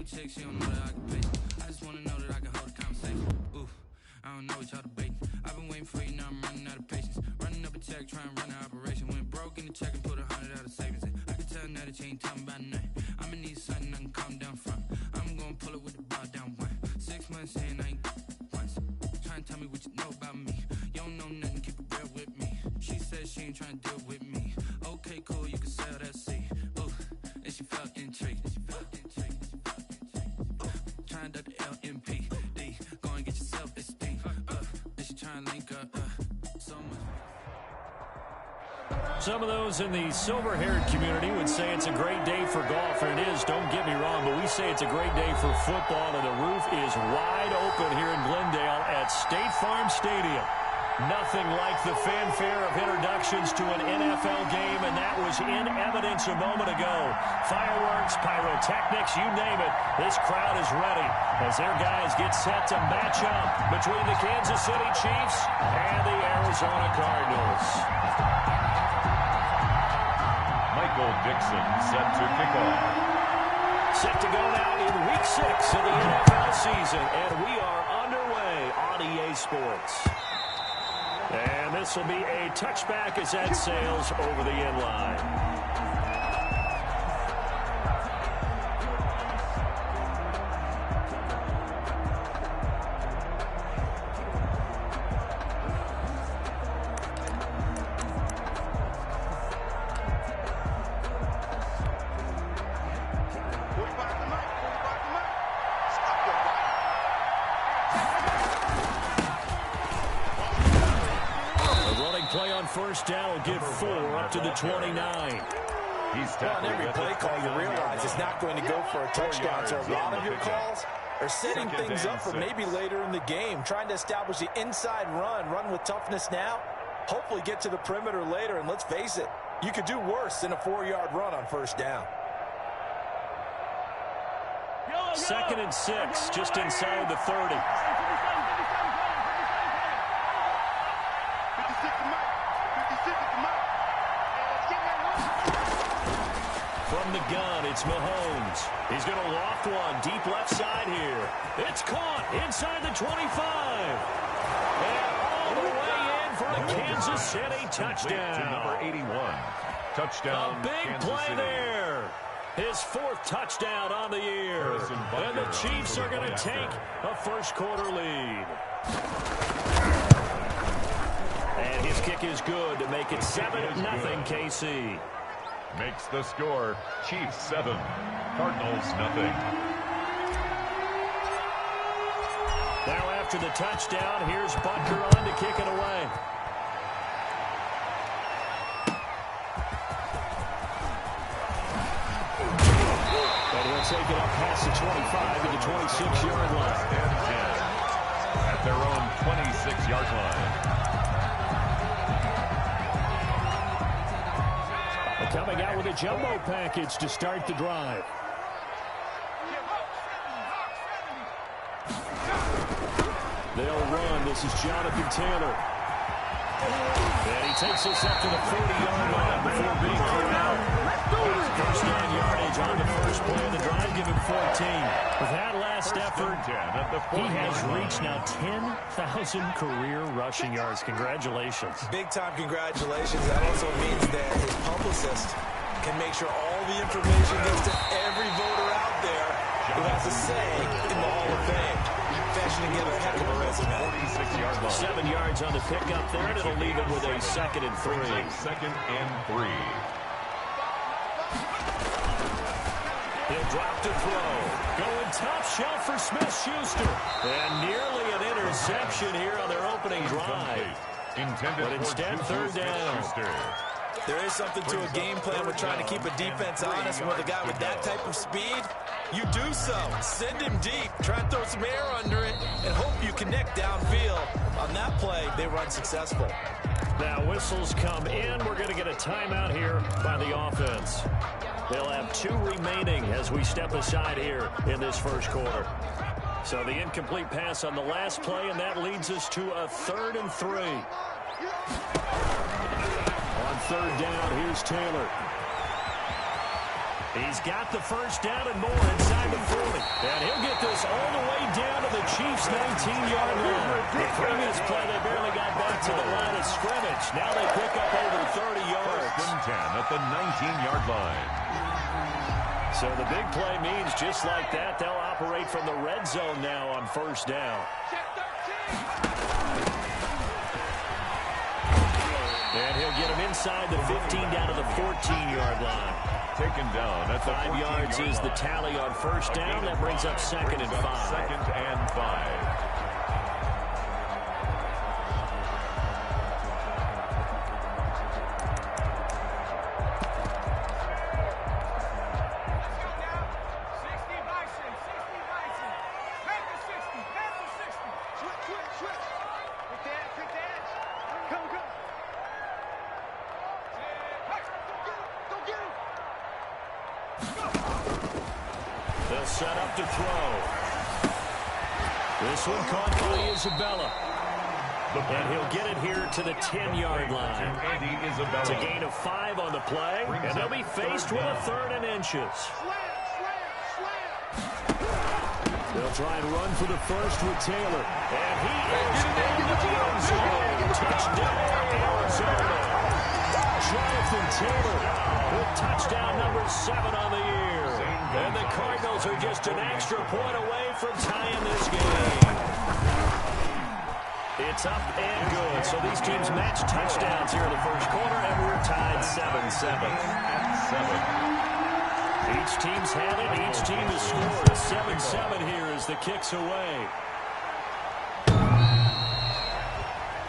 chick, she don't know that I can pay. I just wanna know that I can hold a conversation. Ooh, I don't know what y'all debating. I've been waiting for you, now I'm running out of patience. Running up a check, trying to run an operation. Went broke in the check and put 100 out of savings in. I can tell now that you ain't talking about nothing. I'ma need something I can calm down from. I'm gonna pull it with the bar down one. 6 months in, I ain't once. Trying to tell me what you know about me. You don't know nothing, keep it real with me. She said she ain't trying to deal with me. Okay, cool, you can sell that seat. Ooh, and she felt intrigued. Trying to duck the LMPD. Go and get your self-esteem. And she trying to link up. So much. Some of those in the silver-haired community would say it's a great day for golf, and it is, don't get me wrong, but we say it's a great day for football, and the roof is wide open here in Glendale at State Farm Stadium. Nothing like the fanfare of introductions to an NFL game, and that was in evidence a moment ago. Fireworks, pyrotechnics, you name it. This crowd is ready as their guys get set to match up between the Kansas City Chiefs and the Arizona Cardinals. Michael Dixon set to kick off. Set to go now in Week 6 of the NFL season, and we are underway on EA Sports. And this will be a touchback as that sails over the end line. First down will give 4 up to the 29. On every play call, you realize it's not going to go for a touchdown. So a lot of your calls are setting things up for maybe later in the game, trying to establish the inside run with toughness now, hopefully get to the perimeter later. And let's face it, you could do worse than a 4-yard run on first down. 2nd and 6, just inside the 30. From the gun, it's Mahomes. He's going to loft one deep left side here. It's caught inside the 25. And all the way in for a Kansas City touchdown. To number 81. Touchdown, a big Kansas play City. There. His 4th touchdown on the year. And the Chiefs are going to take a first-quarter lead. And his kick is good to make it 7-0 KC. Makes the score Chiefs 7, Cardinals nothing. Now after the touchdown, here's Butker on to kick it away. And we'll take it up past the 25 to the 26-yard line. At their own 26-yard line. Coming out with a jumbo package to start the drive. They'll run. This is Jonathan Taylor. And he takes us up to the 40-yard line before being cleared out. First down yardage on the first play of the drive. Give him 14. With that last effort, he has reached now 10,000 career rushing yards. Congratulations. Big-time congratulations. That also means that his publicist can make sure all the information gets to every voter out there who has a say in the Hall of Fame. Fashioning together a heck of a resume. 46-yard line. 7 yards on the pickup there, and it'll leave him with a 2nd and 3. 2nd and 3. He'll drop to throw. Going top shelf for Smith-Schuster. And nearly an interception here on their opening drive. But instead, 3rd down. There is something to a game plan with trying to keep a defense honest. With a guy with that type of speed, you do so. Send him deep. Try and throw some air under it and hope you connect downfield. On that play, they were unsuccessful. Now whistles come in. We're going to get a timeout here by the offense. They'll have 2 remaining as we step aside here in this first quarter. So the incomplete pass on the last play, and that leads us to a 3rd and 3. On 3rd down, here's Taylor. He's got the first down and more inside the 40. Chiefs' 19-yard line. The previous play, they barely got back to the line of scrimmage. Now they pick up over 30 yards. 1st and 10 at the 19-yard line. So the big play means just like that, they'll operate from the red zone now on 1st down. And he'll get him inside the 15 down to the 14-yard line. Taken down at the 5 yards is the tally on 1st down. That brings up 2nd and 5. 2nd and 5. They'll set up to throw. This one caught by Isabella. And he'll get it here to the 10-yard line. It's a gain of 5 on the play, and they'll be faced with a 3rd and inches. They'll try and run for the first with Taylor. And he is into the end zone. Touchdown, Arizona. Jonathan Taylor with touchdown number 7 on the year. And the Cardinals are just an extra point away from tying this game. It's up and good. So these teams match touchdowns here in the first quarter, and we're tied 7-7. Each team's had it. Each team has scored. 7-7 here as the kick's away.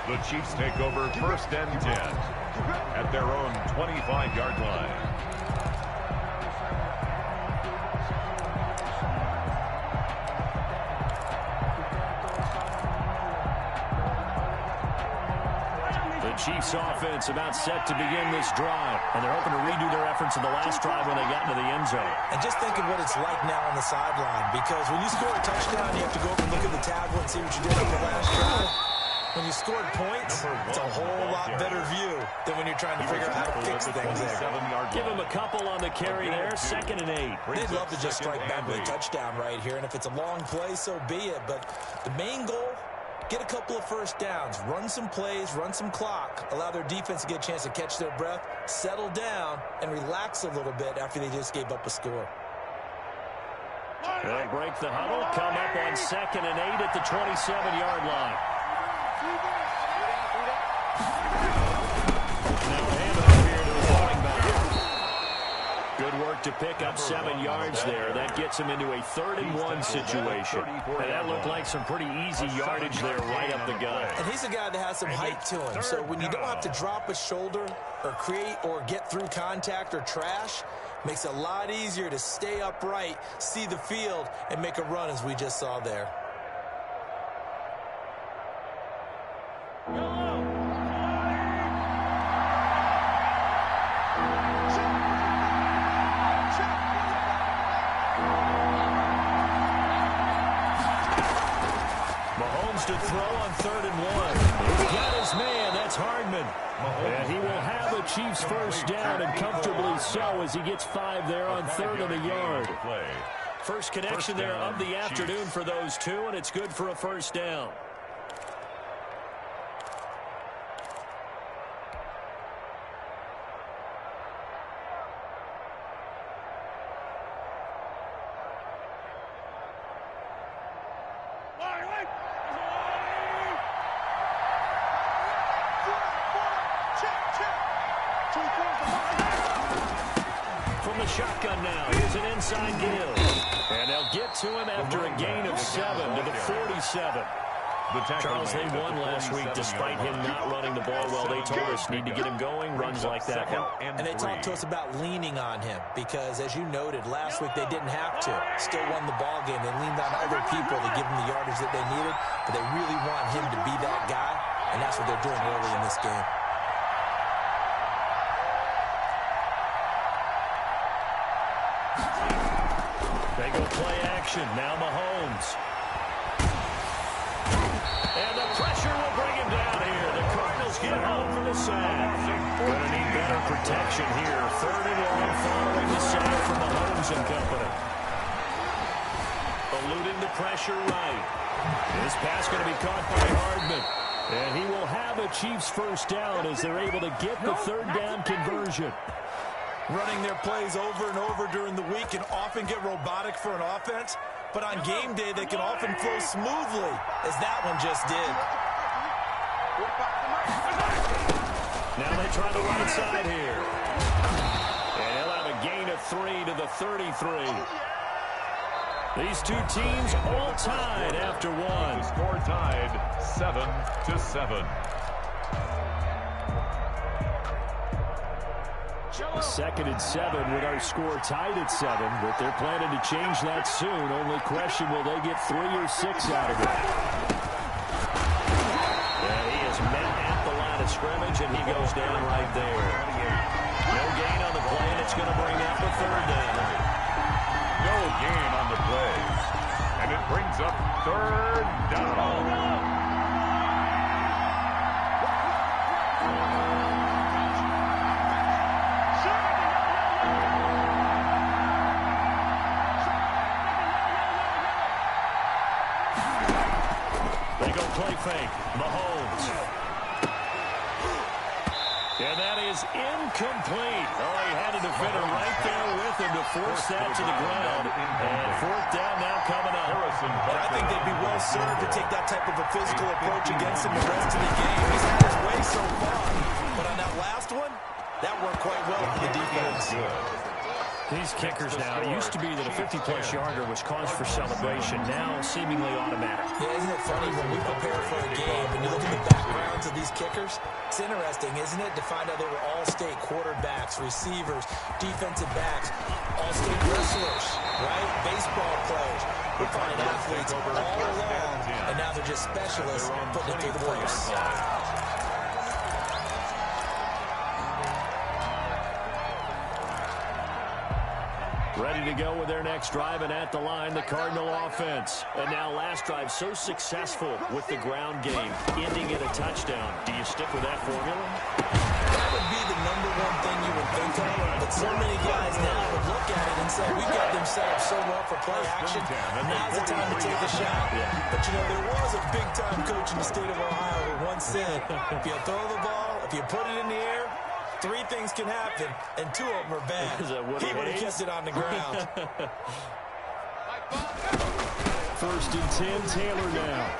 The Chiefs take over 1st and 10 at their own 25-yard line. Chiefs offense about set to begin this drive, and they're hoping to redo their efforts in the last drive when they got into the end zone. And just think of what it's like now on the sideline, because when you score a touchdown, you have to go over and look at the tablet and see what you did on the last drive. When you scored points, it's a whole lot better view than when you're trying to figure out how to fix things there. Give them a couple on the carry there, 2nd and 8. They'd love to just strike back with a touchdown right here, and if it's a long play, so be it. But the main goal, get a couple of first downs, run some plays, run some clock, allow their defense to get a chance to catch their breath, settle down, and relax a little bit after they just gave up a score. They'll break the huddle, come up on 2nd and 8 at the 27-yard line. Now hand off here to the running back. Good work to pick up 7 yards there. That gets him into a 3rd and 1 situation. And that looked like some pretty easy yardage there right up the gut. And he's a guy that has some height to him. So when you don't have to drop a shoulder or create or get through contact or trash, makes it a lot easier to stay upright, see the field, and make a run as we just saw there. To throw on 3rd and 1. He's got his man. That's Hardman. And he will have a Chiefs first down, and comfortably so as he gets 5 there on 3rd and a yard. First connection there of the afternoon for those two, and it's good for a first down. From the shotgun now, here's an inside give. And they'll get to him after a gain of 7 to the 47. Charles, they won last week despite him not running the ball well. They told us need to get him going, runs like that. And they talked to us about leaning on him because, as you noted, last week they didn't have to. Still won the ball game. They leaned on other people to give them the yardage that they needed, but they really want him to be that guy, and that's what they're doing early in this game. They go play action. Now Mahomes. And the pressure will bring him down here. The Cardinals get home for the sack. Going to need better protection here. 3rd and 1 following the sack from Mahomes and company. eluding the pressure right. This pass going to be caught by Hardman. And he will have a Chiefs first down as they're able to get the third down conversion. Running their plays over and over during the week can often get robotic for an offense, but on game day they can often flow smoothly, as that one just did. Now they try the right side here. And he'll have a gain of 3 to the 33. These two teams all tied after one. The score tied 7-7. Second and 7 with our score tied at 7, but they're planning to change that soon. Only question, will they get 3 or 6 out of it? Yeah, he is met at the line of scrimmage, and he goes down right there. No gain on the play, and it's going to bring up the third down. No gain on the play. And it brings up third down. They go play fake. Mahomes. And that is incomplete. Oh, he had a defender right there with him to force that to the ground. And fourth down now coming up. And I think they'd be well served to take that type of a physical approach against him the rest of the game. He's had his way so far. But on that last one, that worked quite well for the defense. These kickers now, it used to be that a 50-plus yarder was cause for celebration. Now seemingly automatic. Yeah, isn't it funny when we prepare for a game and you look at the backgrounds of these kickers? It's interesting, isn't it, to find out they were all-state quarterbacks, receivers, defensive backs, all-state wrestlers, right? Baseball players. We're finding athletes all along, and now they're just specialists putting it through the post. Ready to go with their next drive, and at the line, the Cardinal offense. And now last drive so successful with the ground game, ending in a touchdown. Do you stick with that formula? That would be the number one thing you would think of, but so many guys now would look at it and say, we've got them set up so well for play action, now's the time to take a shot. But, you know, there was a big-time coach in the state of Ohio who once said, if you throw the ball, if you put it in the air, 3 things can happen, and 2 of them are bad. He would have kept it on the ground. First and 10, Taylor now.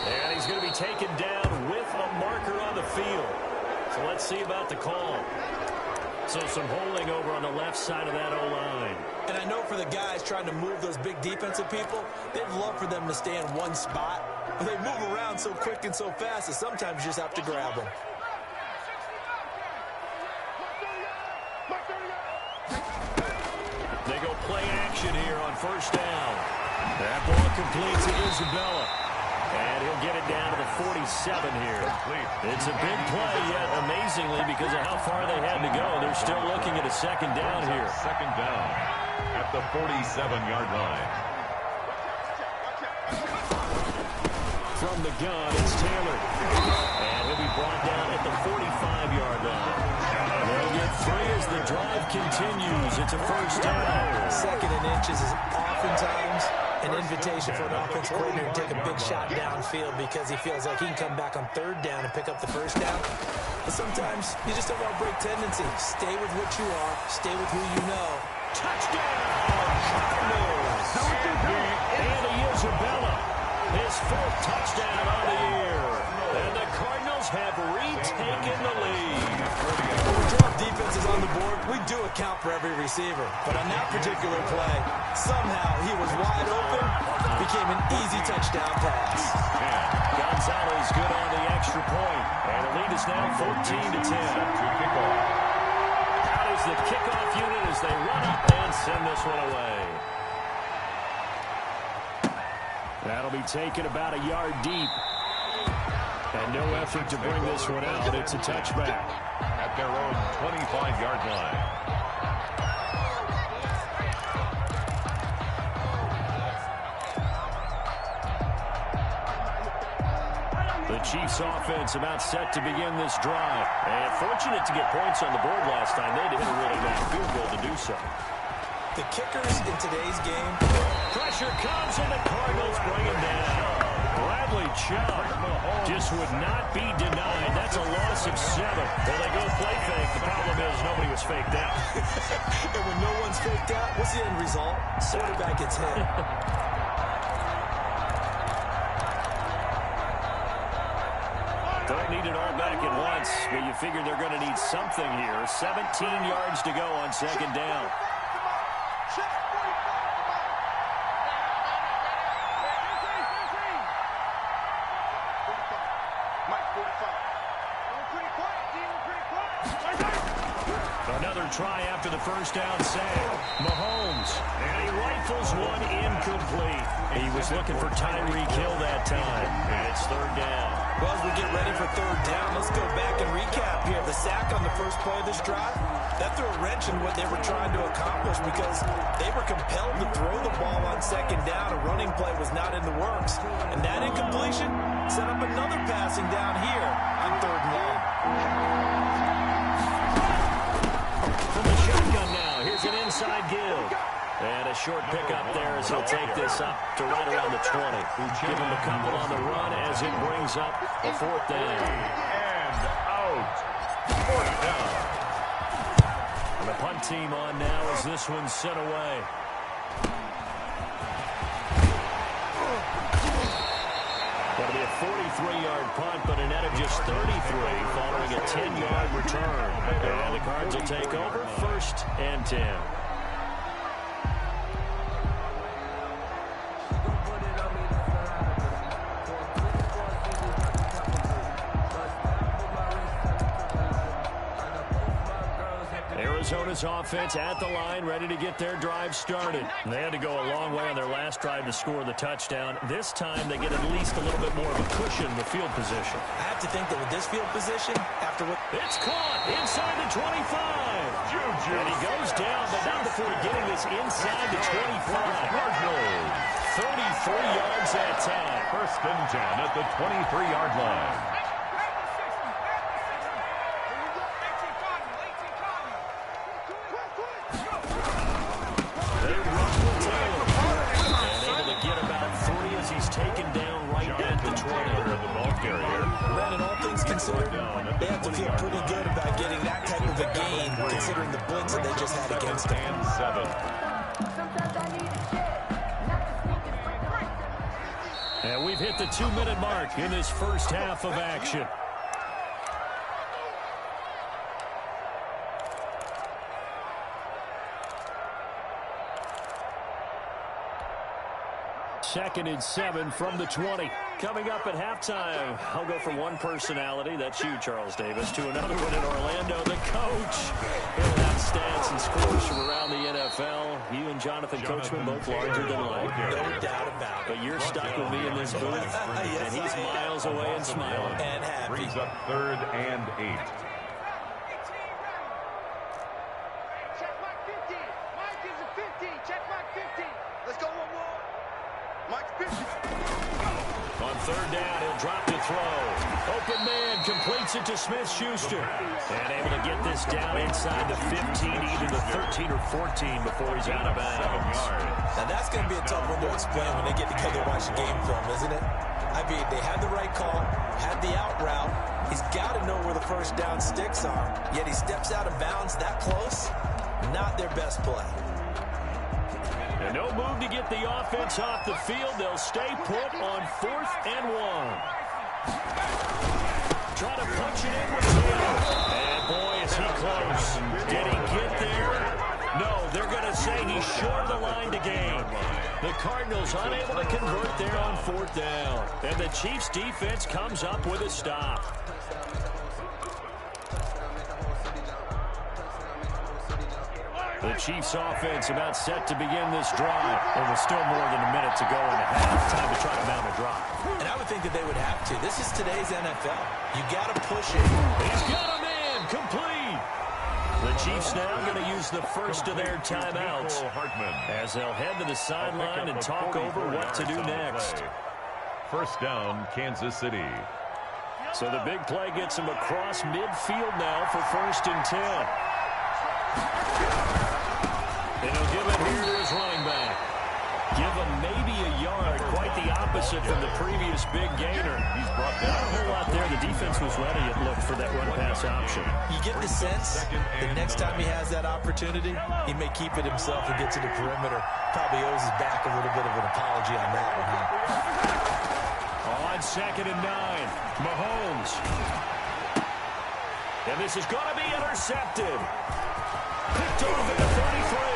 And he's going to be taken down with a marker on the field. So let's see about the call. So some holding over on the left side of that O-line. And I know for the guys trying to move those big defensive people, they'd love for them to stay in one spot. But they move around so quick and so fast that sometimes you just have to grab them. They go play action here on first down. That ball complete to Isabella. And he'll get it down to the 47 here. It's a big play, yet amazingly, because of how far they had to go, they're still looking at a second down here. Second down at the 47-yard line. From the gun, it's Taylor. And he'll be brought down at the 45-yard line. They'll get 3 as the drive continues. It's a first down. Second and inches is oftentimes an invitation for an offensive coordinator to take a big shot downfield because he feels like he can come back on third down and pick up the first down. But sometimes you just don't want to break tendency. Stay with what you are. Stay with who you know. Touchdown, Cardinals! Andy Isabella, his 4th touchdown on the year. And the Cardinals have retaken the lead. When we drop defenses on the board, we do account for every receiver. But on that particular play, somehow he was wide open, became an easy touchdown pass. Gonzalez good on the extra point. And the lead is now 14-10. Out is the kickoff unit as they run up and send this one away. That'll be taken about a yard deep. And no effort to bring this one out. It's a touchback. At their own 25-yard line. The Chiefs offense about set to begin this drive. And fortunate to get points on the board last time. They had to hit a really nice field goal to do so. the kickers in today's game. Pressure comes, and the Cardinals bring him down. Bradley Chubb just would not be denied. That's a loss of 7. Well, they go play fake. The problem is nobody was faked out. And when no one's faked out, what's the end result? Quarterback gets hit. Don't need it all back at once, but you figure they're going to need something here. 17 yards to go on second down. Another try after the first down sack. Mahomes, and he rifles one incomplete. He was looking for Tyreek Hill that time, and it's third down. Well, as we get ready for third down, let's go back and recap here. The sack on the first play of this drive, that threw a wrench in what they were trying to accomplish because they were compelled to throw the ball on second down. A running play was not in the works. And that incompletion set up another passing down here on third and long. From the shotgun now, here's an inside give. And a short pickup there as he'll take this up to right around the 20. Give him a couple on the run as it brings up a fourth down. And out. Fourth down. And the punt team on now as this one's sent away. That'll be a 43-yard punt, but a net of just 33 following a 10-yard return. And the Cards will take over, 1st and 10. Arizona's offense at the line, ready to get their drive started. They had to go a long way on their last drive to score the touchdown. This time, they get at least a little bit more of a cushion with field position. I have to think that with this field position, after what... It's caught inside the 25. Juju. And he goes down, but not before getting this inside the 25. 33 yards that time. 1st and 10 at the 23-yard line. They have to feel pretty good about getting that type of a gain, considering the blitz that they just had against them. And 7. And we've hit the 2-minute mark in this first half of action. Second and 7 from the 20. Coming up at halftime, I'll go from one personality, that's you, Charles Davis, to another one in Orlando, the coach. He'll have stats and scores from around the NFL. You and Jonathan Coachman both larger than life. No doubt about it. But you're stuck with me in this booth, and he's miles away and smiling. And happy. Brings up 3rd and 8. Check Mike 50. Mike is a 50. Check Mike 50. Let's go one more. Mike 50. On third down, he'll drop to throw. Open man completes it to Smith-Schuster. And able to get this down inside the 15, either the 13 or 14 before he's out of bounds. Now that's going to be a tough one to explain when they get together to watch the game film, isn't it? I mean, they had the right call, had the out route. He's got to know where the first down sticks are. Yet he steps out of bounds that close. Not their best play. And no move to get the offense off the field. They'll stay put on 4th and 1. Try to punch it in with Taylor. And boy, is he close. Did he get there? No, they're going to say he's short of the line to gain. The Cardinals unable to convert there on 4th down. And the Chiefs defense comes up with a stop. The Chiefs offense about set to begin this drive. There was still more than a minute to go in the half. Time to try to mount a drive. And I would think that they would have to. This is today's NFL. You got to push it. He's got a man complete. The Chiefs now going to use the first of their timeouts as they'll head to the sideline and talk over what to do next. 1st down, Kansas City. So the big play gets him across midfield now for 1st and 10. And he'll give it here to his running back. Give him maybe a yard, quite the opposite from the previous big gainer. He's brought down. Not a whole lot there. The defense was ready, it looked, for that run-pass option. You get the sense that next time he has that opportunity, he may keep it himself and get to the perimeter. Probably owes his back a little bit of an apology on that one, huh? On 2nd and 9, Mahomes. And this is going to be intercepted. Picked over the 33.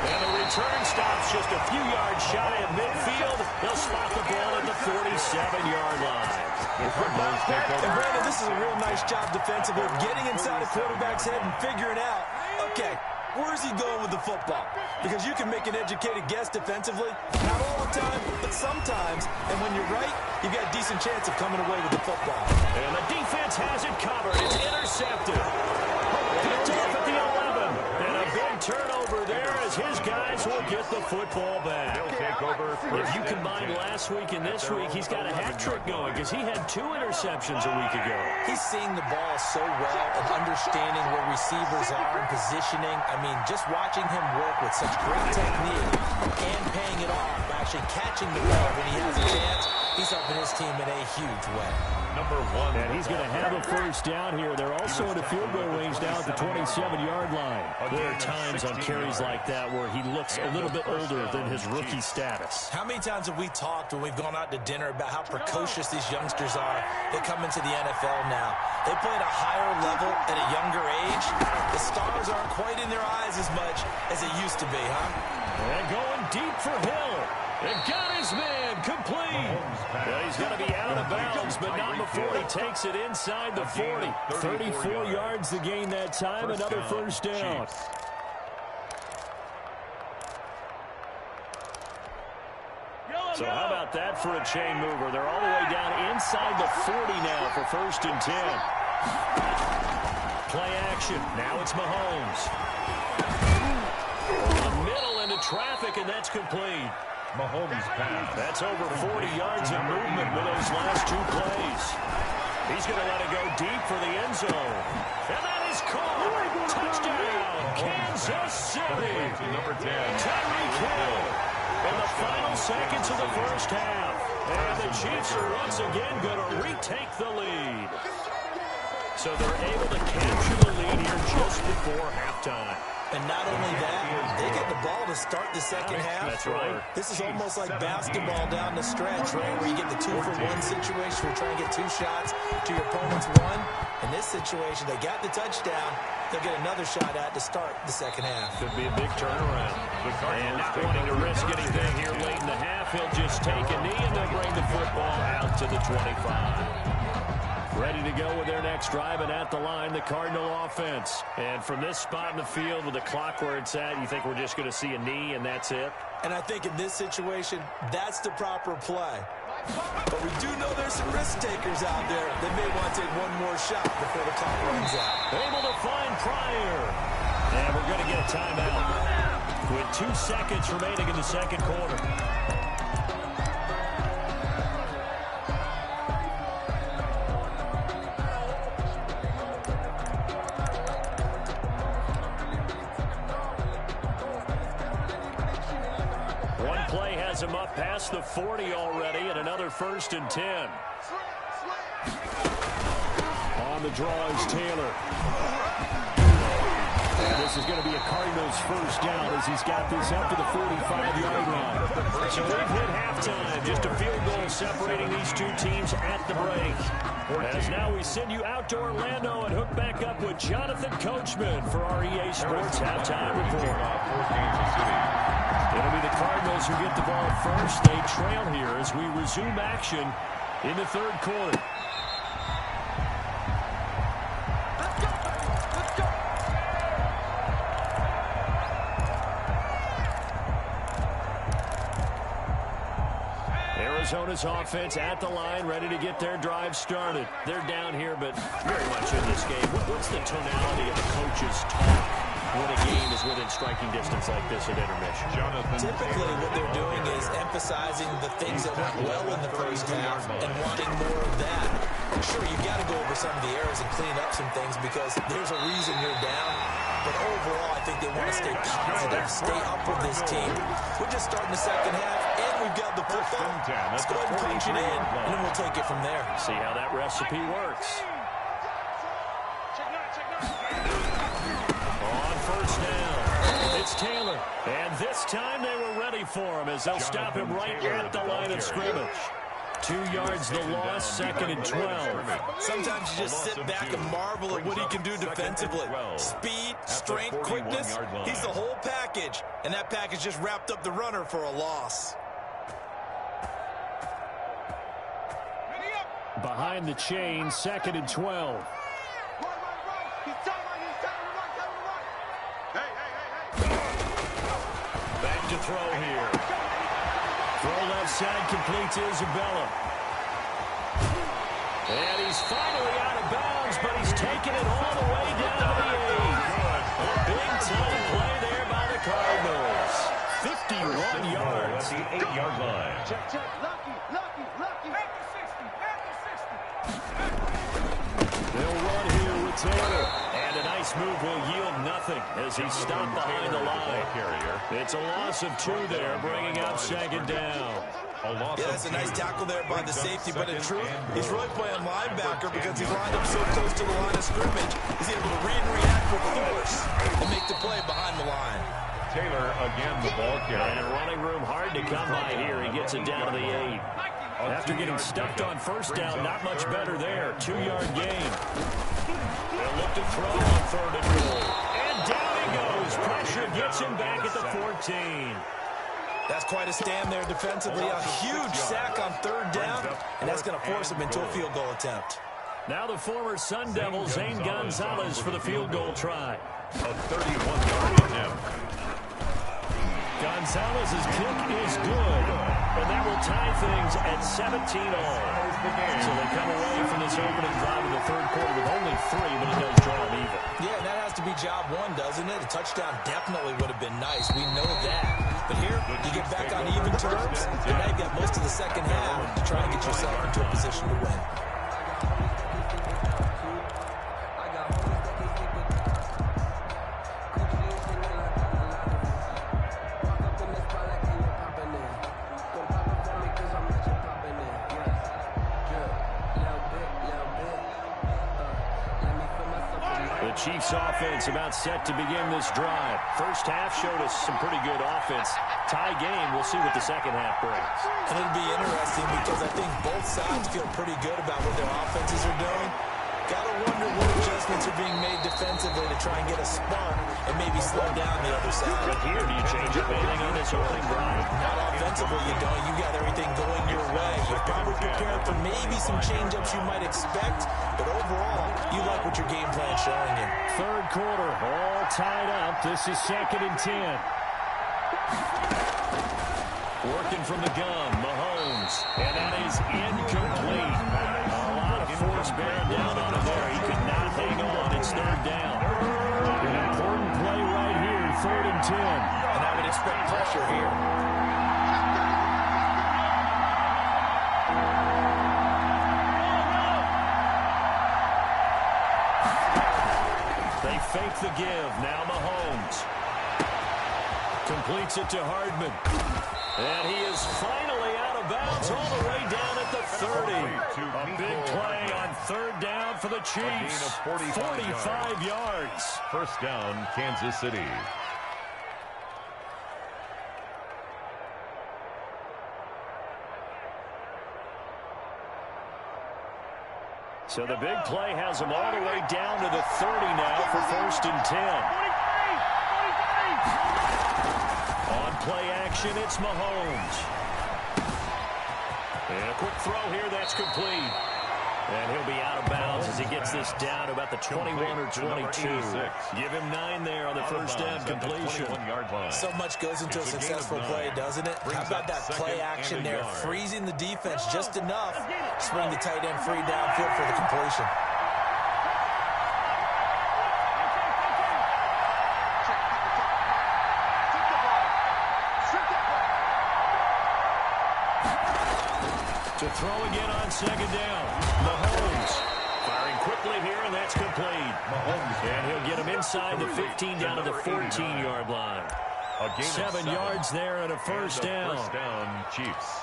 And the return stops just a few yards shy of midfield. They'll spot the ball at the 47-yard line. And Brandon, this is a real nice job defensively, getting inside a quarterback's head and figuring out, okay, where's he going with the football? Because you can make an educated guess defensively, not all the time, but sometimes. And when you're right, you've got a decent chance of coming away with the football. And the defense has it covered. It's intercepted. Picked off at the 11. And a big turnover there as his guys will get the football back. If you combine last week and this week, he's got a hat trick going because he had 2 interceptions a week ago. He's seeing the ball so well and understanding where receivers are and positioning. I mean, just watching him work with such great technique and paying it off by actually catching the ball when he has a chance, he's helping his team in a huge way. Number 1. And he's going to have a first down here. They're also in a field goal range down at the 27-yard line. There are times on carries like that where he looks a little bit older than his rookie status. How many times have we talked when we've gone out to dinner about how precocious these youngsters are that come into the NFL now? They play at a higher level at a younger age. The stars aren't quite in their eyes as much as it used to be, huh? And going deep for Hill. And got his man complete. Well, he's going to be out of bounds, but not before he takes it inside the 40. 34 yards to gain that time, another first down. So how about that for a chain mover? They're all the way down inside the 40 now for 1st and 10. Play action. Now it's Mahomes. The middle into traffic, and that's complete. Mahomes pass. That's over 40 yards of movement with those last 2 plays. He's going to let it go deep for the end zone. And that is caught. Touchdown, Kansas City. Number 10. Tyreek Hill. In the final seconds of the first half. And the Chiefs are once again going to retake the lead. So they're able to capture the lead here just before halftime. And not only that, they get the ball to start the second half. That's right. This is almost like basketball down the stretch, right, where you get the 2-for-1 situation where you're trying to get 2 shots to your opponent's 1. In this situation, they got the touchdown. They'll get another shot at to start the second half. Could be a big turnaround. And not wanting to risk anything here late in the half, he'll just take a knee and they'll bring the football out to the 25. Ready to go with their next drive, and at the line, the Cardinal offense. And from this spot in the field with the clock where it's at, you think we're just going to see a knee and that's it? And I think in this situation, that's the proper play. But we do know there's some risk takers out there that may want to take one more shot before the clock runs out. Able to find Pryor. And we're going to get a timeout with 2 seconds remaining in the second quarter. Him up past the 40 already, and another 1st and 10. On the draw is Taylor. And this is going to be a Cardinals first down as he's got this up to the 45-yard line. So we've hit halftime. Just a field goal separating these 2 teams at the break. As now we send you out to Orlando and hook back up with Jonathan Coachman for our EA Sports halftime report. It'll be the Cardinals who get the ball first. They trail here as we resume action in the 3rd quarter. Arizona's offense at the line, ready to get their drive started. They're down here, but very much in this game. What's the tonality of the coach's talk when a game is within striking distance like this at intermission? Typically what they're doing is emphasizing the things that went well in the first half and wanting more of that. Sure, you've got to go over some of the errors and clean up some things because there's a reason you're down. but overall, I think they want to stay positive, stay up with this team. We're just starting the second half, and we've got the football. Let's go ahead and punch it in, and then we'll take it from there. See how that recipe works. On first down, it's Taylor. And this time they were ready for him as they'll stop him right at the line of scrimmage. 2 yards the loss, 2nd and 12. Sometimes you just sit back and marvel at what he can do defensively. Speed, strength, quickness, he's the whole package. And that package just wrapped up the runner for a loss. Behind the chain, 2nd and 12. Back to throw here. Throw left side, complete to Isabella. And he's finally out of bounds, but he's taken it all the way down to the 8. A big-time play there by the Cardinals. 51 yards. At the 8-yard line. Check, check. Lucky. Back to 60. They'll run here with Taylor. And a nice move will yield nothing as he's stopped behind the line. It's a loss of 2 there, bringing up 2nd down. Yeah, that's a nice tackle there by the safety, but in truth, he's really playing linebacker because he's lined up so close to the line of scrimmage. He's able to read and react with force and make the play behind the line. Taylor again the ball carrier. And running room hard to come by here. He gets it down to the 8. After getting stuffed on first down, not much better there. 2-yard gain. They'll look to throw on 3rd and goal. And down he goes. Pressure gets him back at the 14. That's quite a stand there defensively. A huge sack on 3rd down, and that's going to force him into a field goal attempt. Now the former Sun Devil, Zane Gonzalez, for the field goal try. A 31-yard attempt. Gonzalez's kick is good, and that will tie things at 17-all. So they come away from this opening drive in the 3rd quarter with only 3, but it does draw them even. Yeah, that has to be job 1, doesn't it? A touchdown definitely would have been nice. We know that. But here, you get back on even terms, and now you've got most of the second half to try and get yourself into a position to win. The Chiefs offense about set to begin this drive. First half showed us some pretty good offense. Tie game, we'll see what the second half brings. And it'll be interesting because I think both sides feel pretty good about what their offenses are doing. Gotta wonder what adjustments are being made defensively to try and get a spark and maybe slow down the other side. But here, do you change up anything on this opening drive? Not offensively, you don't. You got everything going your way. You're probably prepared for maybe some change-ups you might expect, but overall, you like what your game plan's showing you. 3rd quarter, all tied up. This is 2nd and 10. Working from the gun, Mahomes, and that is incomplete. A lot of force bearing down on him there. He could not hang on. It's 3rd down. An important play right here, 3rd and 10. And I would expect pressure here. They fake the give. Now Mahomes completes it to Hardman. And he is finally out of bounds all the way down at the 30. A big play on 3rd down for the Chiefs. 45 yards. First down, Kansas City. So the big play has him all the way down to the 30 now for 1st and 10. On play action, it's Mahomes. And a quick throw here, that's complete. And he'll be out of bounds as he gets this down to about the 21 or 22. Give him 9 there on the first down completion. So much goes into a successful play, doesn't it? How about that play action there? Freezing the defense just enough to bring the tight end free downfield for the completion. To throw again on 2nd down. Mahomes firing quickly here, and that's complete. And he'll get him inside the 15 down to the 14-yard line. 7 yards there and a first down. First down, Chiefs.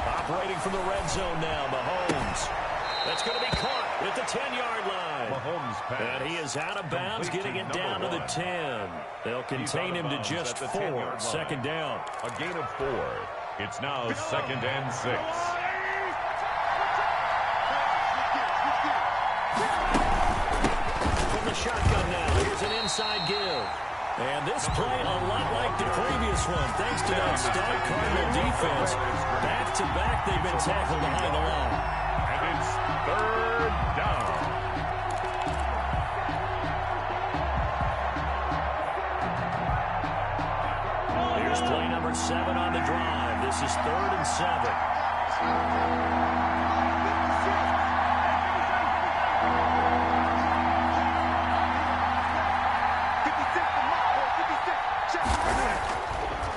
Operating from the red zone now, Mahomes. That's going to be caught at the 10-yard line. Mahomes pass. And he is out of bounds, getting it down to the 10. They'll contain him to just 4. Second down. A gain of 4. It's now 2nd and 6. From the shotgun now, here's an inside give. And this play a lot like the previous one, thanks to that stout Cardinal defense. Back-to-back, they've been tackled behind the line. And it's 3rd down. Here's play number 7 on the drive. This is 3rd and 7.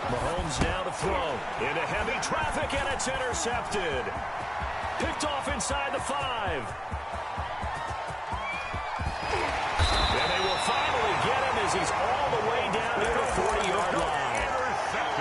Mahomes now to throw. Into heavy traffic, and it's intercepted. Picked off inside the 5. And they will finally get him as he's all the way down to the 40-yard line.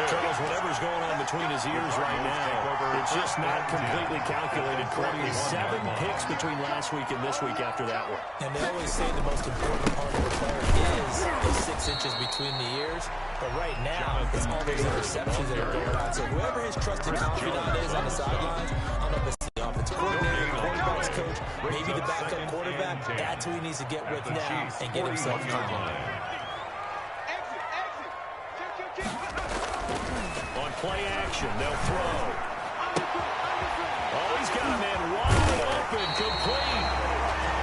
Charles, whatever's going on between his ears right now, it's just not completely calculated correctly. 7 picks between last week and this week after that one. And they always say the most important part of a player is those 6 inches between the ears. But right now, it's all those interceptions that are going on. So whoever his trusted confidant is on the sidelines, I don't know if it's the offensive coordinator, quarterback's coach, maybe the backup quarterback, that's who he needs to get with now and get himself calm. On play action, they'll throw. Oh, he's got a man wide open, complete.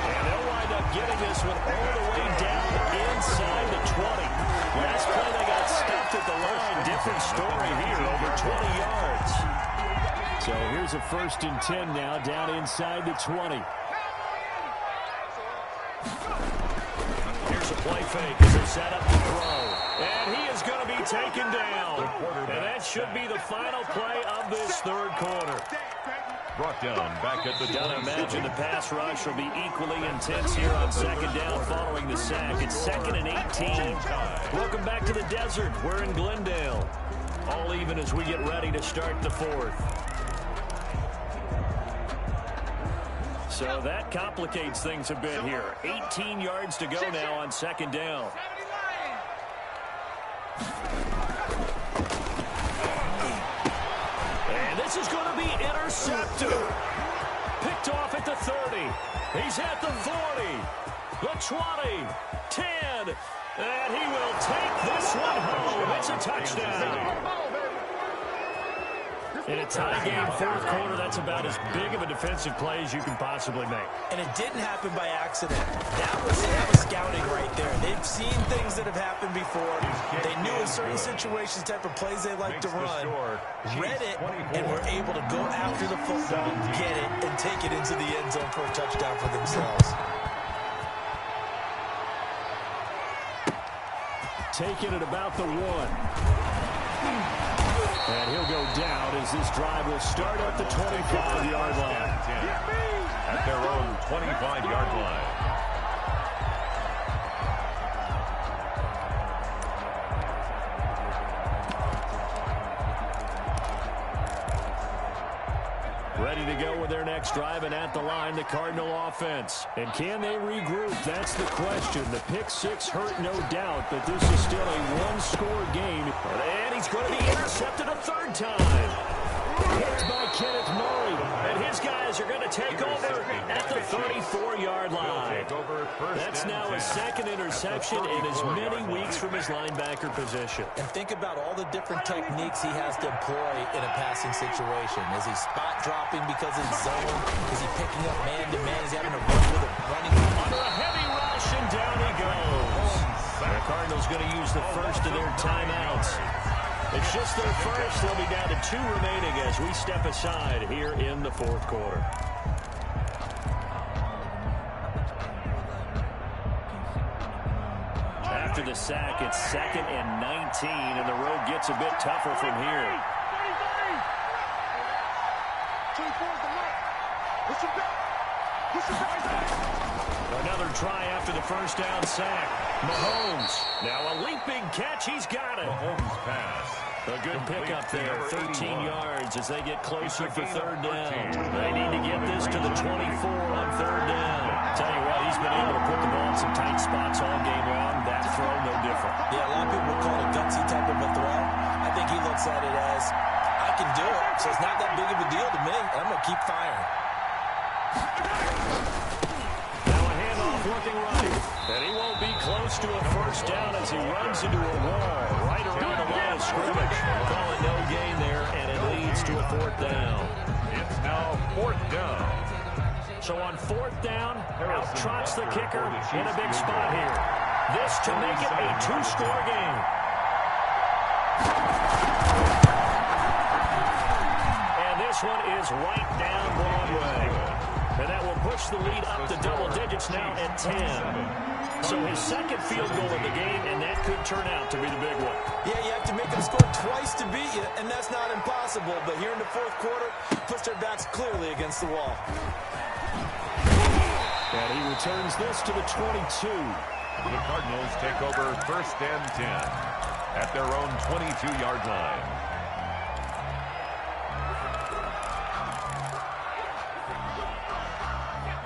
And they'll wind up getting this one all the way down inside the 20. Last play they got stuffed at the line. Different story here, over 20 yards. So here's a 1st and 10 now, down inside the 20. Here's a play fake as they set up the throw. And he is going to be taken down. And that should be the final play of this 3rd quarter. Brought down back at the Gotta imagine the pass rush will be equally intense here on 2nd down following the sack. It's 2nd and 18. Welcome back to the desert. We're in Glendale. All even as we get ready to start the 4th. So that complicates things a bit here. 18 yards to go now on 2nd down. And this is going to be intercepted. Picked off at the 30. He's at the 40. The 20. 10. And he will take this one home. It's a touchdown. In a tie game, 4th quarter, that's about as big of a defensive play as you can possibly make. And it didn't happen by accident. That was scouting right there. They've seen things that have happened before. They knew in certain situations type of plays they like to run, read it, and were able to go after the football, get it, and take it into the end zone for a touchdown for themselves. Take it at about the 1. And he'll go down as this drive will start at the 25-yard line. At their own 25-yard line. Ready to go with their next drive, and at the line, the Cardinal offense. And can they regroup? That's the question. The pick 6 hurt, no doubt, but this is still a one-score game. And he's going to be intercepted a 3rd time. Hit by Kenneth Murray, and his guys are going to take over at the 34-yard line. That's now his 2nd interception in as many weeks from his linebacker position. And think about all the different techniques he has to employ in a passing situation. Is he spot dropping because it's zone? Is he picking up man-to-man? Is he having to run with a running? Under a heavy rush, and down he goes. The Cardinals going to use the first of their timeouts. It's just their first. They'll be down to 2 remaining as we step aside here in the 4th quarter. the sack. It's 2nd and 19, and the road gets a bit tougher from here. 24 is the mark. Push it back. Push it back. Another try after the first down sack. Mahomes. Now a leaping catch. He's got it. Mahomes pass. A good pickup there. 13 yards as they get closer for 3rd down. They need to get this to the 24 on 3rd down. Tell you what, he's been able to put the ball in some tight spots all game long. That throw, no different. Yeah, a lot of people would call it a gutsy type of a throw. I think he looks at it as, I can do it, so it's not that big of a deal to me. I'm going to keep firing. Now a handoff looking right. And he won't be close to a first down as he runs into a wall right around the line of scrimmage. Calling no gain there, and it leads to a 4th down. It's now 4th down. So on 4th down, out trots the kicker in a big spot here. This to make it a 2-score game. And this one is right down Broadway. And that will push the lead up to double digits now at 10. So his 2nd field goal of the game, and that could turn out to be the big one. Yeah, you have to make them score twice to beat you, and that's not impossible. But here in the 4th quarter, puts their backs clearly against the wall. And he returns this to the 22. The Cardinals take over 1st and 10 at their own 22-yard line.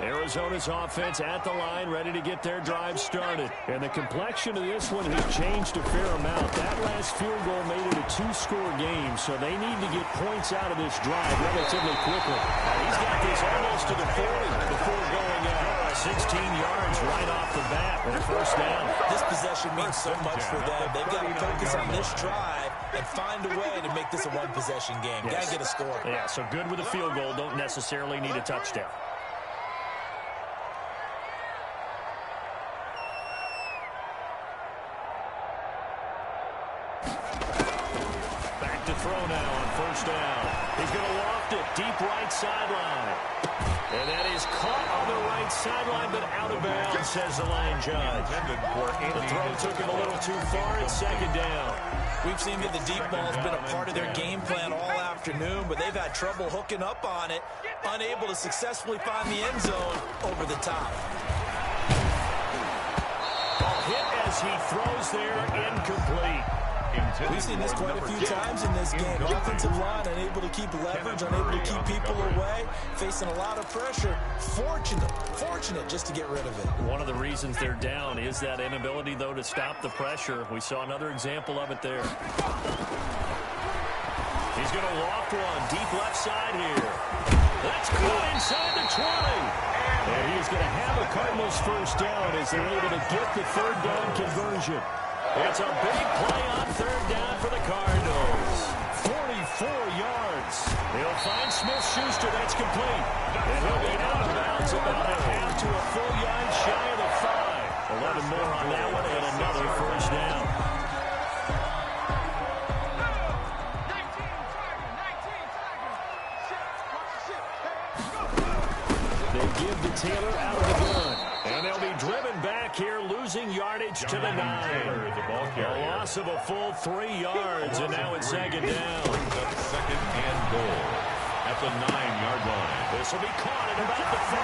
Arizona's offense at the line, ready to get their drive started. And the complexion of this one has changed a fair amount. That last field goal made it a 2-score game, so they need to get points out of this drive relatively quickly. He's got this almost to the 40 before going out. 16 yards right off the bat and a first down. This possession means so much for them. They've got to focus on this drive and find a way to make this a one-possession game. Yes. Got to get a score. Yeah, so good with a field goal. Don't necessarily need a touchdown. Back to throw now on first down. He's going to loft it deep right sideline. And that is caught on the right sideline, but out of bounds, says the line judge. The throw took him a little too far. It's 2nd down. We've seen that the deep ball has been a part of their game plan all afternoon, but they've had trouble hooking up on it, unable to successfully find the end zone over the top. Hit as he throws there, incomplete. We've seen this quite a few times in this game. Offensive line unable to keep leverage, unable to keep people away, facing a lot of pressure. Fortunate just to get rid of it. One of the reasons they're down is that inability, though, to stop the pressure. We saw another example of it there. He's going to loft one deep left side here. That's caught inside the 20. And he's going to have a Cardinals first down as they're able to get the 3rd down conversion. It's a big play on 3rd down for the Cardinals. 44 yards. He'll find Smith-Schuster. That's complete. And he'll be out of bounds about a half to a full yard shy of the 5. 11 more on that one and another first down. They give the Taylor out of the gun. And they'll be driven back here, losing yardage to the 9. A loss of a full 3 yards, and now it's 2nd down. 2nd and goal at the 9-yard line. This will be caught at about the 5.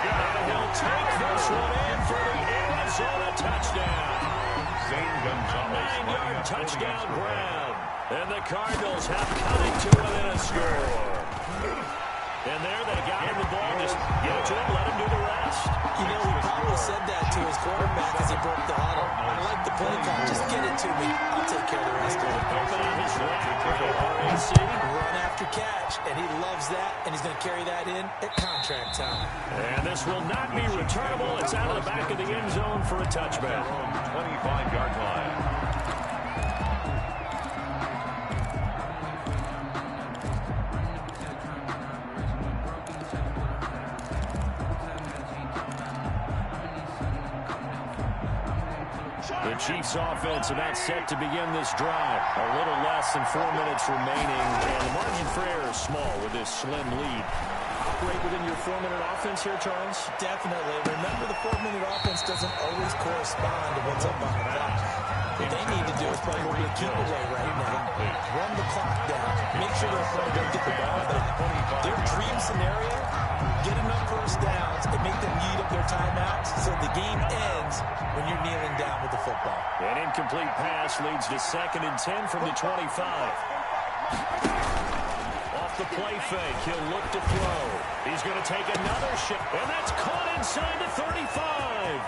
And he'll take this one in for the Arizona touchdown. Zane Gonzalez. 9-yard touchdown grab. And the Cardinals have cut it to within a score. And there they got him the ball. Just give it to him, let him do the rest. You know, he probably said that to his quarterback as he broke the huddle. I like the play call. Just get it to me. I'll take care of the rest of it. Open on his left for RAC. Run after catch, and he loves that, and he's going to carry that in at contract time. And this will not be returnable. It's out of the back of the end zone for a touchback. 25-yard line. The Chiefs offense about set to begin this drive. A little less than 4 minutes remaining, and the margin for error is small with this slim lead. operate within your 4-minute offense here, Charles? Definitely. Remember, the 4-minute offense doesn't always correspond to what's up on the clock. What they need to do is play a little bit of keep away right now. Run the clock down. Make sure their opponent don't get the ball back. Their dream scenario, get enough first downs and make them eat up their timeouts so the game ends when you're kneeling down with the football. An incomplete pass leads to 2nd and 10 from the 25. Off the play fake, he'll look to throw. He's going to take another shot, and that's caught inside the 35.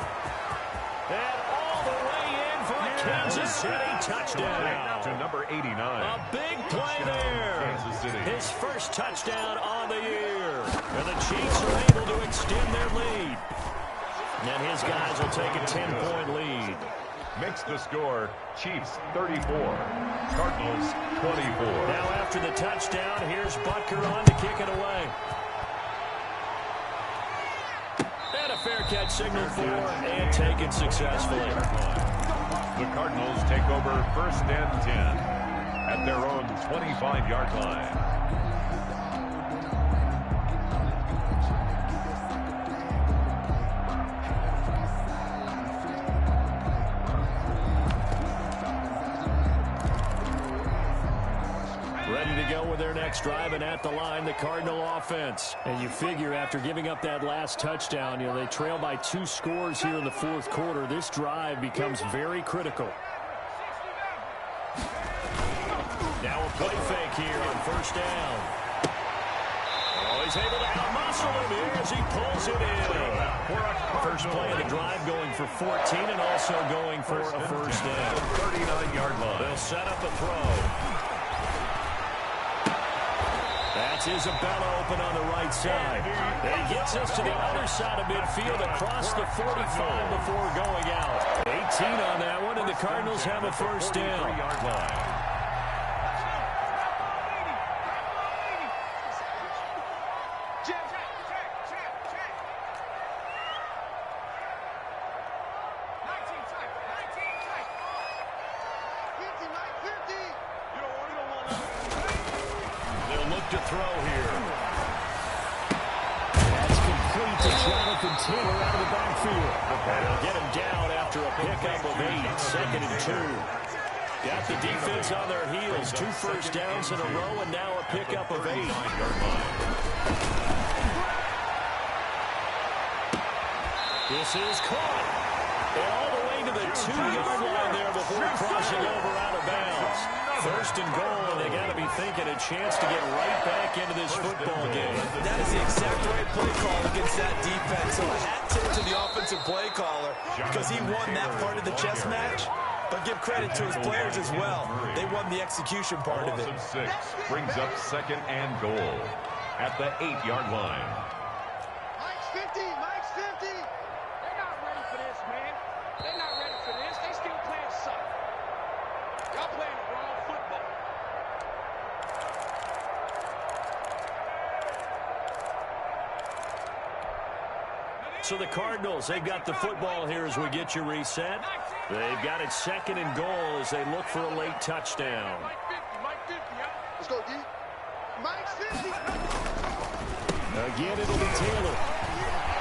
And all the way in for a Kansas City touchdown. To number 89. A big play there. Kansas City. His first touchdown on the year. And the Chiefs are able to extend their lead. And his guys will take a 10-point lead. Makes the score Chiefs 34, Cardinals 24. Now after the touchdown, here's Butker on to kick it away. And a fair catch signaled for and taken successfully. The Cardinals take over 1st and 10 at their own 25-yard line. Ready to go with their next drive, and at the line, the Cardinal offense. And you figure after giving up that last touchdown, they trail by 2 scores here in the 4th quarter. This drive becomes very critical. Now a play fake here on 1st down. Oh, he's able to out-muscle him here as he pulls it in. First play of the drive going for 14 and also going for a first down. 39-yard line. They'll set up a throw. That's Isabella open on the right side. And he gets us to the other side of midfield across the 45 before going out. 18 on that one, and the Cardinals have a first down. 43-yard line. To throw here. That's complete to Jonathan Taylor out of the backfield. And he'll get him down after a pickup of 8, 2nd and 2. Got the defense on their heels. 2 first downs in a row, and now a pickup of 8. This is caught. And all the way to the 2-yard line there before crossing over out of bounds. 1st and goal, and they got to be thinking a chance to get right back into this football game. That is the exact right play call against that defense. So a hat tip to the offensive play caller because he won that part of the chess match. But give credit to his players as well. They won the execution part of it. 6 brings up 2nd and goal at the 8-yard line. Mike's 50. Mike's 50. They're not ready for this, man. They're not ready for this. They still playing suck. Y'all playing the wrong football. So the Cardinals, they've got the football here as we get you reset. They've got it 2nd and goal as they look for a late touchdown. Mike 50. Mike 50. Let's go, D. Mike's 50. Again, it'll be Taylor.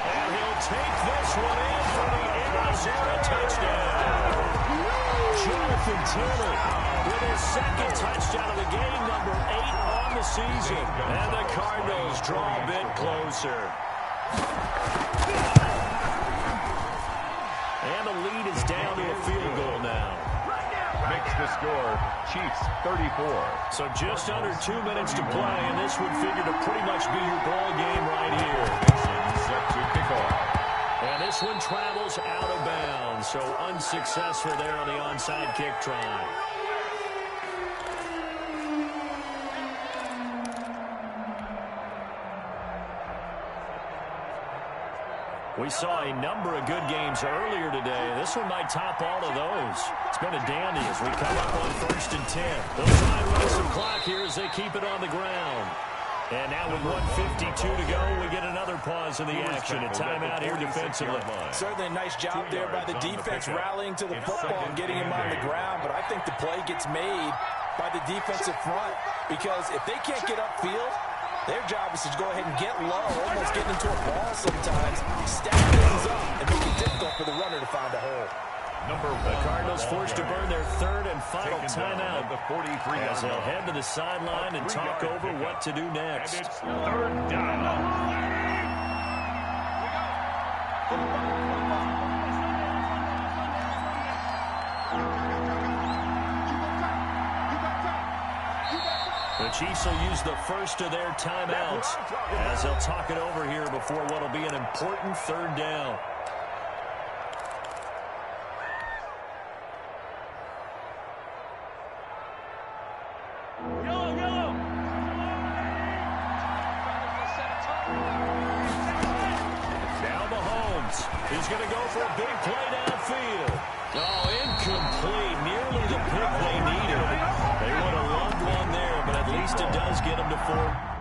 And he'll take this one in for the Arizona touchdown. Jonathan Taylor with his 2nd touchdown of the game, number 8 on the season. And the Cardinals draw a bit closer. And the lead is down to a field goal now. Makes the score Chiefs 34. So just under 2 minutes to play, and this would figure to pretty much be your ball game right here. Set to kick off. And this one travels out of bounds, so unsuccessful there on the onside kick try. We saw a number of good games earlier today. This one might top all of those. It's been a dandy as we come up on 1st and 10. They'll try and run some clock here as they keep it on the ground. And now with 1:52 to go, we get another pause in the action. A timeout here defensively. Certainly a nice job there by the defense rallying to the football and getting him on the ground. But I think the play gets made by the defensive front because if they can't get upfield, Their job is to go ahead and get low, almost getting into a ball sometimes, stack things up, and make it difficult for the runner to find a hole. The Cardinals forced to burn their third and final timeout as they'll head to the sideline and talk over what to do next. And it's third down. The Chiefs will use the first of their timeouts as they'll talk it over here before what will be an important third down. Now Mahomes. He's going to go for a big play downfield. Oh, incomplete. Nearly the pick they needed. They would have loved one there, but at least it does get them to 4.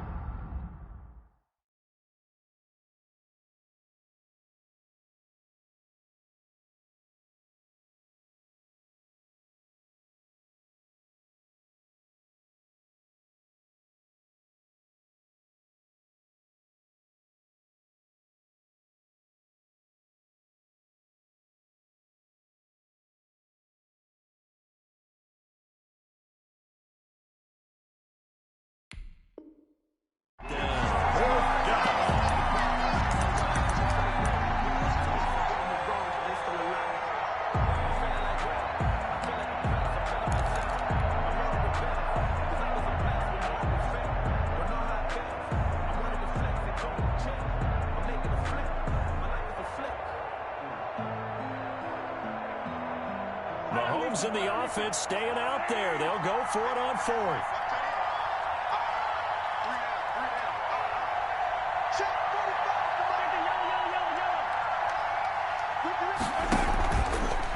Mahomes and the offense staying out there. They'll go for it on 4th.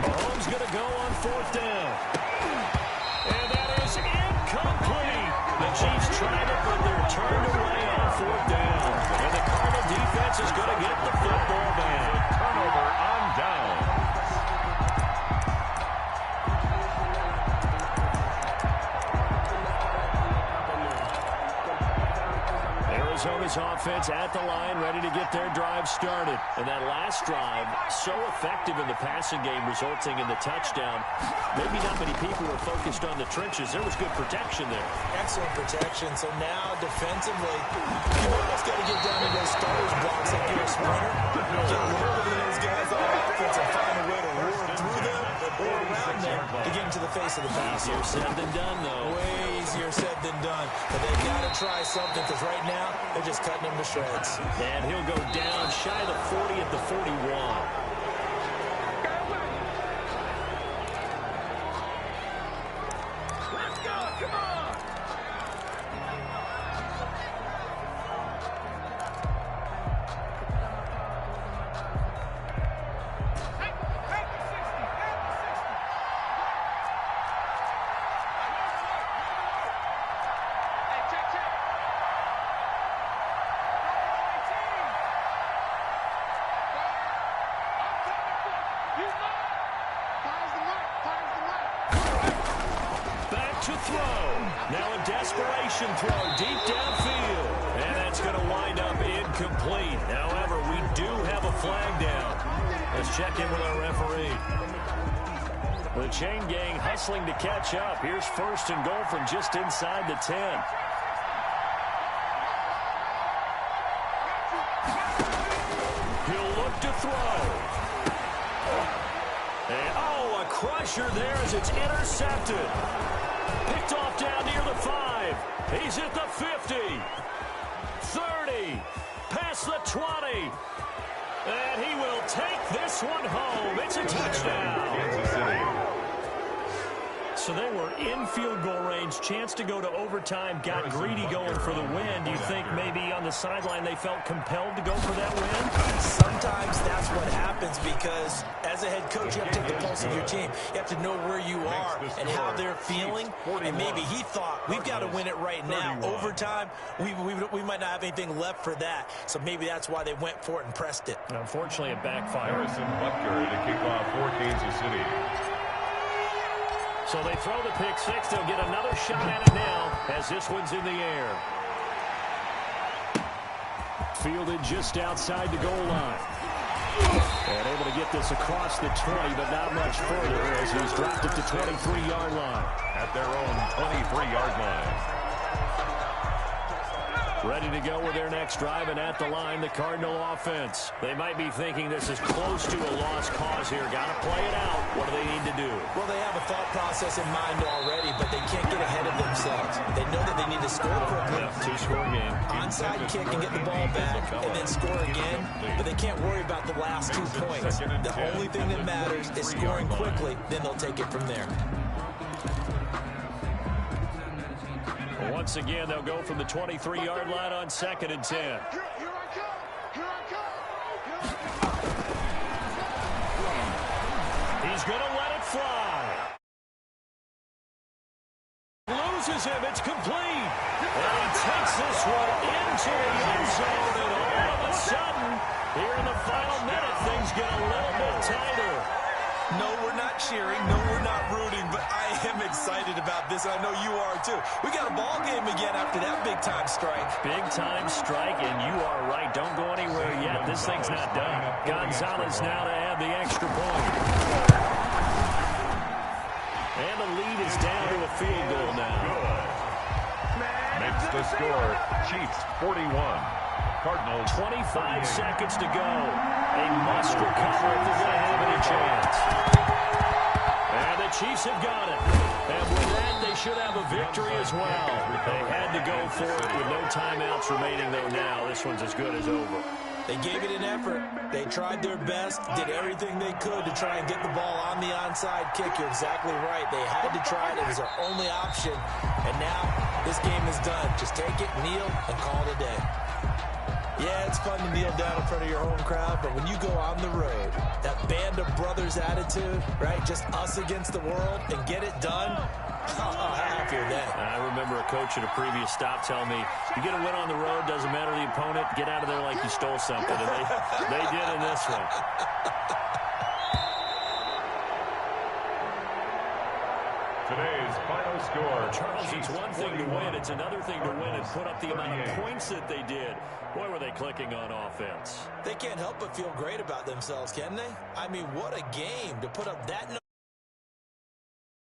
Mahomes going to go on 4th down. And that is incomplete. The Chiefs tried it, but they're turned away on 4th down. And the Cardinal defense is going to get the football back. Turnover on down. Arizona's offense at the line, ready to get their drive started. And that last drive, so effective in the passing game, resulting in the touchdown. Maybe not many people were focused on the trenches. There was good protection there. Excellent protection. So now, defensively, you've almost got to get down to those starters blocks like you're a sprinter. Get low to those guys on offense and find a way to roar through them or around them to get into the face of the pass. Easier said than done, though. Way easier said than done. But they've got to try something because right now, they're just cutting them to shreds. And he'll go down shy of the 40 at the 41. To throw. Now a desperation throw deep downfield. And that's going to wind up incomplete. However, we do have a flag down. Let's check in with our referee. The chain gang hustling to catch up. Here's 1st and goal from just inside the 10. He'll look to throw. And, oh, a crusher there as it's intercepted. Picked off down near the 5. He's at the 50. 30. Past the 20. And he will take this one home. It's a touchdown. Kansas City. So they were in field goal range. Chance to go to overtime. Got greedy going for the win. Do you think maybe on the sideline they felt compelled to go for that win? Sometimes that's what happens because as a head coach, you have to take the pulse of your team. You have to know where you are and how they're feeling. And maybe he thought, we've got to win it right now. Overtime, we might not have anything left for that. So maybe that's why they went for it and pressed it. Unfortunately, it backfired. Harrison Butker to kick off for Kansas City. So they throw the pick six. They'll get another shot at it now as this one's in the air. Fielded just outside the goal line. And able to get this across the 20, but not much further as he's dropped it to 23-yard line. At their own 23-yard line. Ready to go with their next drive, and at the line, the Cardinal offense. They might be thinking this is close to a lost cause here. Got to play it out. What do they need to do? Well, they have a thought process in mind already, but they can't get ahead of themselves. They know that they need to score quickly. Yeah, two-score game. Onside kick and get the ball back, and then score again. But they can't worry about the last 2 points. The only thing that matters is scoring quickly. Then they'll take it from there. Once again, they'll go from the 23-yard line on 2nd and 10. Here I come. Here I come. He's going to let it fly. Loses him. It's complete. And he takes this one into the end zone. And all of a sudden, here in the final minute, things get a little bit tighter. No, we're not cheering. No, we're not rooting. But I am excited about this. I know you are, too. We got a ball game again after that big-time strike. Big-time strike, and you are right. Don't go anywhere yet. This thing's not done. Gonzalez now to add the extra point. And the lead is down to a field goal now. Makes the score. Chiefs 41. Cardinals 25 seconds to go. A must recover if they're going to have any chance. And the Chiefs have got it. And with that, they should have a victory as well. They had to go for it with no timeouts remaining, though now. This one's as good as over. They gave it an effort. They tried their best, did everything they could to try and get the ball on the onside kick. You're exactly right. They had to try it. It was their only option. And now this game is done. Just take it, kneel, and call it a day. Yeah, it's fun to kneel down in front of your home crowd, but when you go on the road, that band of brothers attitude, right, just us against the world, and get it done, how happier then. I remember a coach at a previous stop telling me, you get a win on the road, doesn't matter the opponent, get out of there like you stole something. And they did in this one. Today's final score. Charles, it's one thing to win. It's another thing to win and put up the amount of points that they did. Boy, were they clicking on offense. They can't help but feel great about themselves, can they? I mean, what a game to put up that